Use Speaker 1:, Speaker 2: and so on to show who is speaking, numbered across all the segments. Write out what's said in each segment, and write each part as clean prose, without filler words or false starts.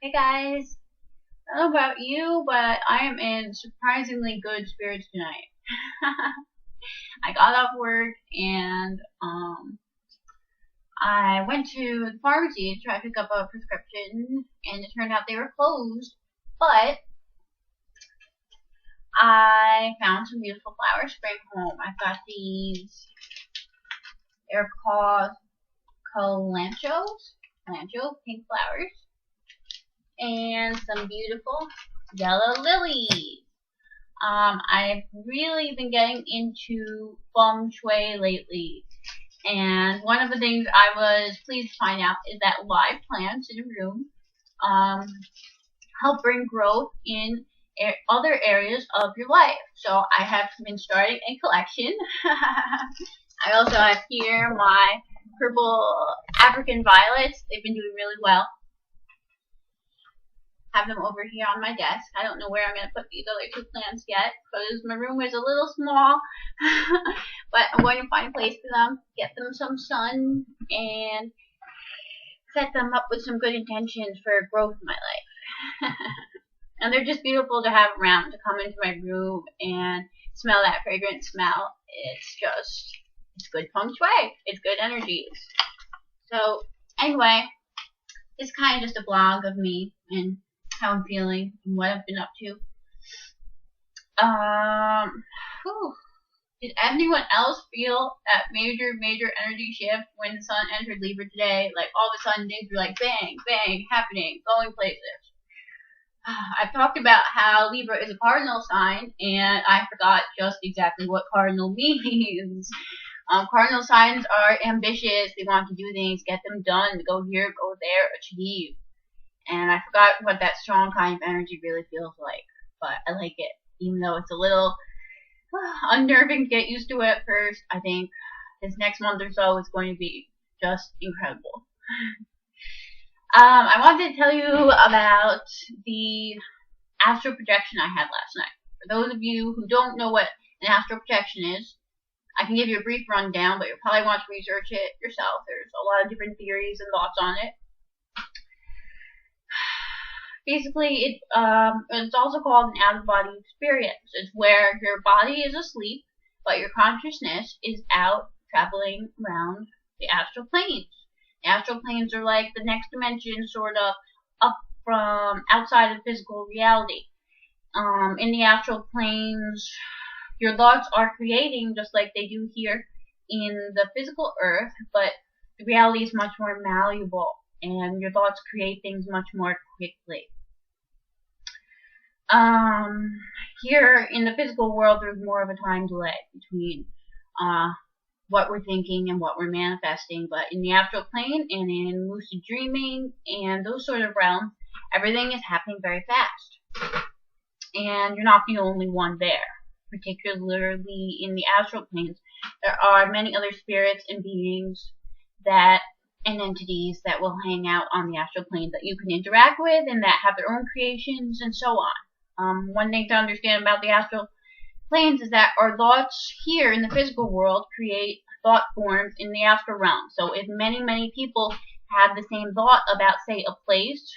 Speaker 1: Hey guys, I don't know about you, but I am in surprisingly good spirits tonight. I got off work and I went to the pharmacy to try to pick up a prescription, and it turned out they were closed. But I found some beautiful flowers to bring home. I've got these. They're called calancho pink flowers, and some beautiful yellow lilies. I've really been getting into Feng Shui lately, and one of the things I was pleased to find out is that live plants in a room help bring growth in other areas of your life. So I have been starting a collection. I also have here my purple African violets. They've been doing really well. Have them over here on my desk. I don't know where I'm going to put these other two plants yet because my room is a little small. But I'm going to find a place for them, get them some sun, and set them up with some good intentions for growth in my life. And they're just beautiful to have around, to come into my room and smell that fragrant smell. It's good feng shui. It's good energies. So anyway, it's kind of just a blog of me and how I'm feeling and what I've been up to. Did anyone else feel that major energy shift when the sun entered Libra today? Like all of a sudden things were like bang, bang, happening, going places. I've talked about how Libra is a cardinal sign, and I forgot just exactly what cardinal means. Cardinal signs are ambitious. They want to do things, get them done, go here, go there, achieve. And I forgot what that strong kind of energy really feels like. But I like it. Even though it's a little unnerving to get used to at first, I think this next month or so is going to be just incredible. I wanted to tell you about the astral projection I had last night. For those of you who don't know what an astral projection is, I can give you a brief rundown, but you'll probably want to research it yourself. There's a lot of different theories and thoughts on it. Basically, it's also called an out-of-body experience. It's where your body is asleep, but your consciousness is out traveling around the astral planes. The astral planes are like the next dimension, sort of up from outside of physical reality. In the astral planes, your thoughts are creating just like they do here in the physical earth, but the reality is much more malleable, and your thoughts create things much more quickly. Here in the physical world, there's more of a time delay between what we're thinking and what we're manifesting, but in the astral plane and in lucid dreaming and those sort of realms, everything is happening very fast. And you're not the only one there. Particularly in the astral planes, there are many other spirits and beings and entities that will hang out on the astral plane that you can interact with and that have their own creations and so on. One thing to understand about the astral planes is that our thoughts here in the physical world create thought forms in the astral realm. So if many people have the same thought about, say, a place,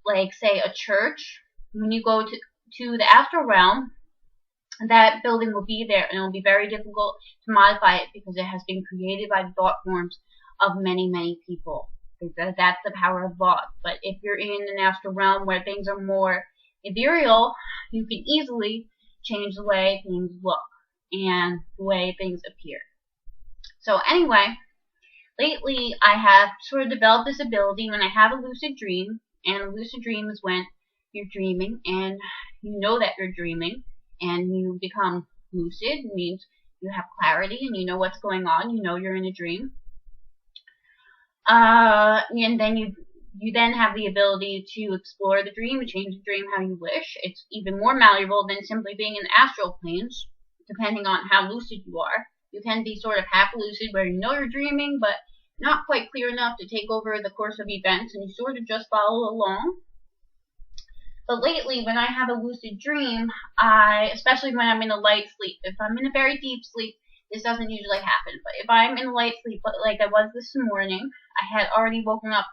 Speaker 1: like, say, a church, when you go to the astral realm, that building will be there, and it will be very difficult to modify it because it has been created by the thought forms of many people. That's the power of thought. But if you're in an astral realm where things are more ethereal, you can easily change the way things look and the way things appear. So anyway, lately I have sort of developed this ability when I have a lucid dream, and a lucid dream is when you're dreaming and you know that you're dreaming, and you become lucid. It means you have clarity and you know what's going on. You know you're in a dream. And then you then have the ability to explore the dream, to change the dream how you wish. It's even more malleable than simply being in the astral planes, depending on how lucid you are. You can be sort of half lucid where you know you're dreaming, but not quite clear enough to take over the course of events, and you sort of just follow along. But lately, when I have a lucid dream, especially when I'm in a light sleep, if I'm in a very deep sleep, this doesn't usually happen. But if I'm in a light sleep, like I was this morning, I had already woken up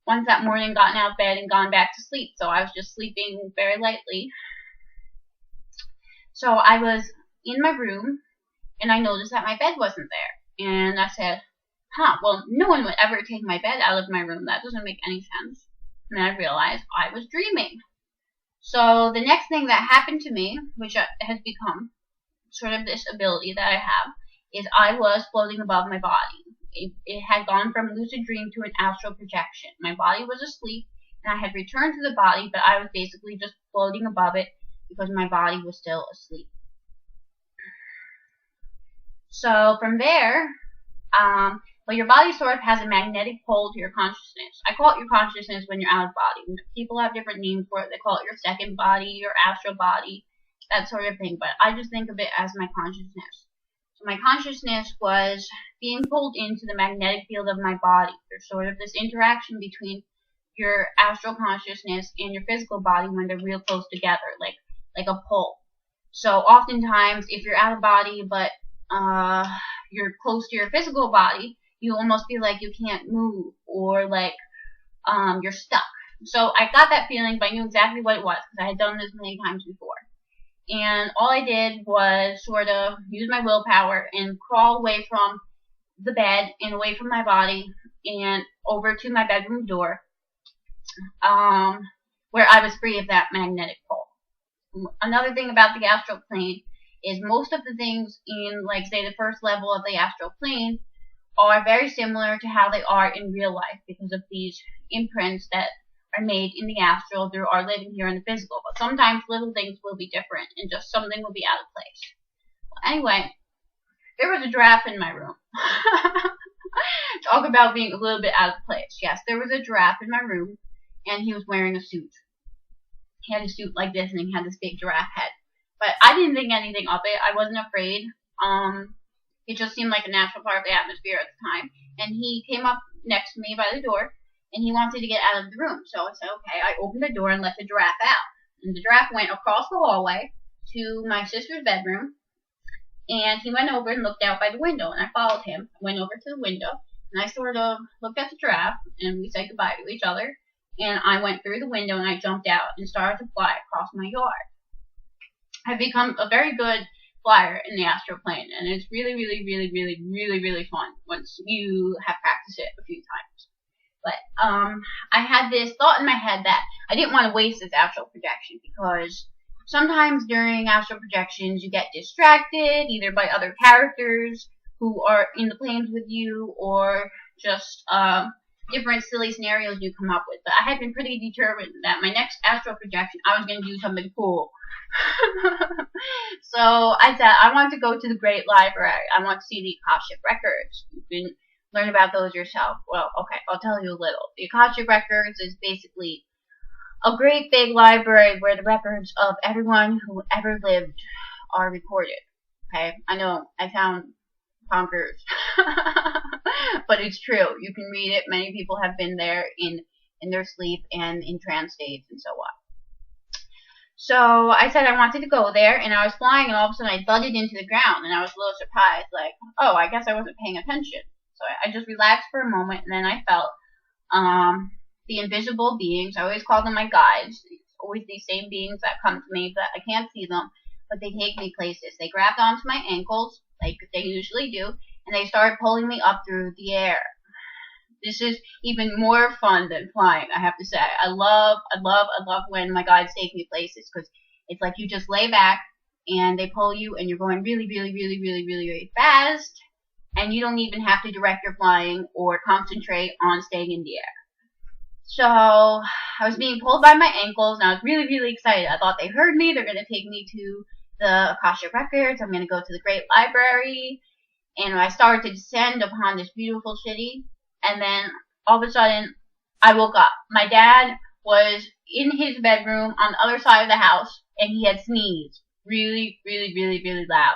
Speaker 1: once that morning, gotten out of bed, and gone back to asleep, so I was just sleeping very lightly. So I was in my room, and I noticed that my bed wasn't there. And I said, huh, well, no one would ever take my bed out of my room. That doesn't make any sense. And then I realized I was dreaming. So the next thing that happened to me, which has become sort of this ability that I have, is I was floating above my body. It had gone from lucid dream to an astral projection. My body was asleep, and I had returned to the body, but I was basically just floating above it because my body was still asleep. So from there, well, your body sort of has a magnetic pole to your consciousness. I call it your consciousness when you're out of body. People have different names for it. They call it your second body, your astral body, that sort of thing. But I just think of it as my consciousness. So my consciousness was being pulled into the magnetic field of my body. There's sort of this interaction between your astral consciousness and your physical body when they're real close together, like a pole. So oftentimes, if you're out of body but you're close to your physical body, you almost feel like you can't move, or like you're stuck. So I got that feeling, but I knew exactly what it was because I had done this many times before. And all I did was sort of use my willpower and crawl away from the bed and away from my body and over to my bedroom door, where I was free of that magnetic pole. Another thing about the astral plane is most of the things in, like, say, the first level of the astral plane are very similar to how they are in real life because of these imprints that are made in the astral through our living here in the physical. But sometimes little things will be different and just something will be out of place. Well, anyway, there was a giraffe in my room. Talk about being a little bit out of place. Yes, there was a giraffe in my room, and he was wearing a suit. He had a suit like this, and he had this big giraffe head. But I didn't think anything of it. I wasn't afraid. It just seemed like a natural part of the atmosphere at the time. And he came up next to me by the door, and he wanted to get out of the room. So I said, okay. I opened the door and let the giraffe out. And the giraffe went across the hallway to my sister's bedroom, and he went over and looked out by the window, and I followed him. I went over to the window, and I sort of looked at the giraffe, and we said goodbye to each other. And I went through the window, and I jumped out and started to fly across my yard. I've become a very good flyer in the astral plane, and it's really, really, really, really, really, really fun once you have practiced it a few times. But I had this thought in my head that I didn't want to waste this astral projection because sometimes during astral projections you get distracted either by other characters who are in the planes with you or just different silly scenarios you come up with. But I had been pretty determined that my next astral projection I was going to do something cool. So I said I want to go to the Great Library. I want to see the Akashic Records. You can learn about those yourself. Well, okay, I'll tell you a little. The Akashic Records is basically a great big library where the records of everyone who ever lived are recorded. Okay, I know I sound bonkers, but it's true. You can read it. Many people have been there in their sleep and in trance states and so on. So I said I wanted to go there, and I was flying, and all of a sudden I thudded into the ground, and I was a little surprised, like, oh, I guess I wasn't paying attention. So I just relaxed for a moment, and then I felt the invisible beings. I always call them my guides. It's always these same beings that come to me, but I can't see them, but they take me places. They grabbed onto my ankles, like they usually do, and they started pulling me up through the air. This is even more fun than flying, I have to say. I love when my guides take me places, because it's like you just lay back, and they pull you, and you're going really, really, really, really, really, really fast, and you don't even have to direct your flying or concentrate on staying in the air. So I was being pulled by my ankles, and I was really, really excited. I thought they heard me. They're going to take me to the Akashic Records. I'm going to go to the Great Library. And I started to descend upon this beautiful city. And then all of a sudden, I woke up. My dad was in his bedroom on the other side of the house, and he had sneezed really, really, really, really loud.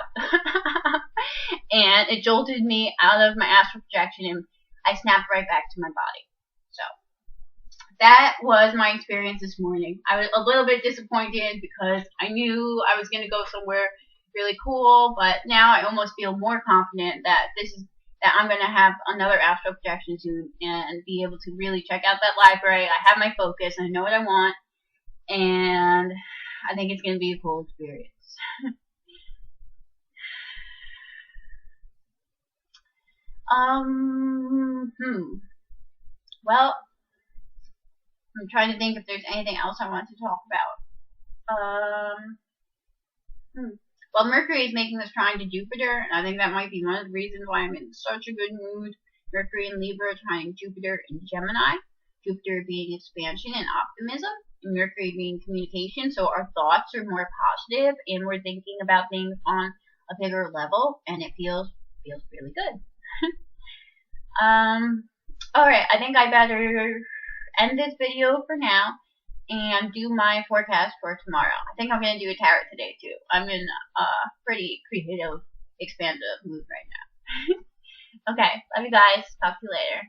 Speaker 1: And it jolted me out of my astral projection, and I snapped right back to my body. So that was my experience this morning. I was a little bit disappointed because I knew I was going to go somewhere really cool, but now I almost feel more confident that I'm going to have another astral projection soon and be able to really check out that library. I have my focus, and I know what I want, and I think it's going to be a cool experience. Well, I'm trying to think if there's anything else I want to talk about. Well, Mercury is making this trine to Jupiter, and I think that might be one of the reasons why I'm in such a good mood. Mercury in Libra trining Jupiter in Gemini. Jupiter being expansion and optimism, and Mercury being communication, so our thoughts are more positive, and we're thinking about things on a bigger level, and it feels really good. Alright, I think I better end this video for now and do my forecast for tomorrow. I think I'm going to do a tarot today too. I'm in a pretty creative, expansive mood right now. Okay, love you guys. Talk to you later.